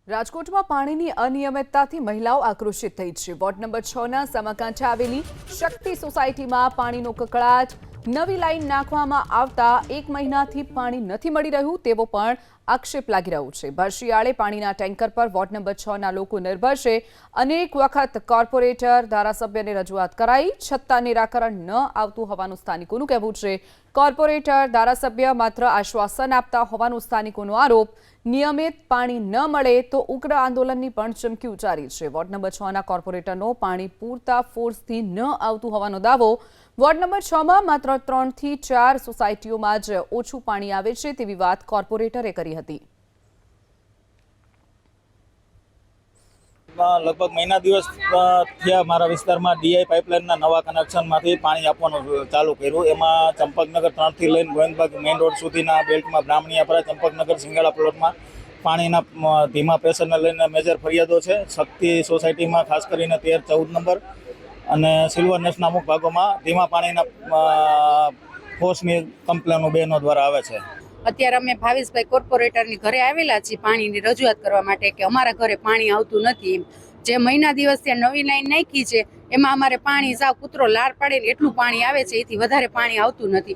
રાજકોટમાં પાણીની અનિયમિતતાથી મહિલાઓ આક્રોશિત થઈ છે। વોર્ડ નંબર 6ના સામાકાંઠે આવેલી શક્તિ સોસાયટીમાં પાણીનો કકળાટ। નવી લાઈન નાખવામાં આવતા 1 મહિનાથી પાણી નથી મળી રહ્યું તેવો પણ આક્ષેપ લાગી રહ્યો છે। ભર શિયાળે પાણીના ટેન્કર પર વોર્ડ નંબર 6ના લોકો નિર્ભર છે। અનેક વખત કોર્પોરેટર ધારાસભ્યને રજૂઆત કરાઈ છતાં નિરાકરણ ન આવતું હોવાનું સ્થાનિકોનું કહેવું છે। કોર્પોરેટર ધારાસભ્ય માત્ર આશ્વાસન આપતા હોવાનો સ્થાનિકોનો આરોપ। નિયમિત પાણી ન મળે તો ઉગ્ર આંદોલનની પણ ચમકી ઉચ્ચારી છે। વોર્ડ નંબર 6ના કોર્પોરેટરનો પાણી પૂરતા ફોર્સથી ન આવતું હોવાનો દાવો। વોર્ડ નંબર 6માં માત્ર 3 થી 4 સોસાયટીઓમાં જ ઓછું પાણી આવે છે તેવી વાત કોર્પોરેટરે કરી હતી। લગભગ મહિના દિવસ થયા મારા વિસ્તારમાં ડીઆઈ પાઇપલાઇનના નવા કનેક્શનમાંથી પાણી આપવાનું ચાલુ કર્યું। એમાં ચંપકનગર 3 થી લઈને ગોવિંદબાગ મેઇન રોડ સુધીના બેલ્ટમાં બ્રાહ્મણીયાપરા ચંપકનગર સિંગાળા પ્લોટમાં પાણીના ધીમા પ્રેશરને લઈને મેજર ફરિયાદો છે। શક્તિ સોસાયટીમાં ખાસ કરીને 13-14 નંબર અને સિલ્વર નેસના અમુક ભાગોમાં ધીમા પાણીના ફોર્સની કમ્પ્લેનો બહેનો દ્વારા આવે છે। અત્યારે અમે ભાવેશભાઈ કોર્પોરેટરની ઘરે આવેલા છીએ પાણીની રજૂઆત કરવા માટે કે અમારા ઘરે પાણી આવતું નથી। જે મહિના દિવસ ત્યાં નવી લાઈન નાખી છે એમાં અમારે પાણી સાવ કૂતરો લાર પાડે ને એટલું પાણી આવે છે, એથી વધારે પાણી આવતું નથી।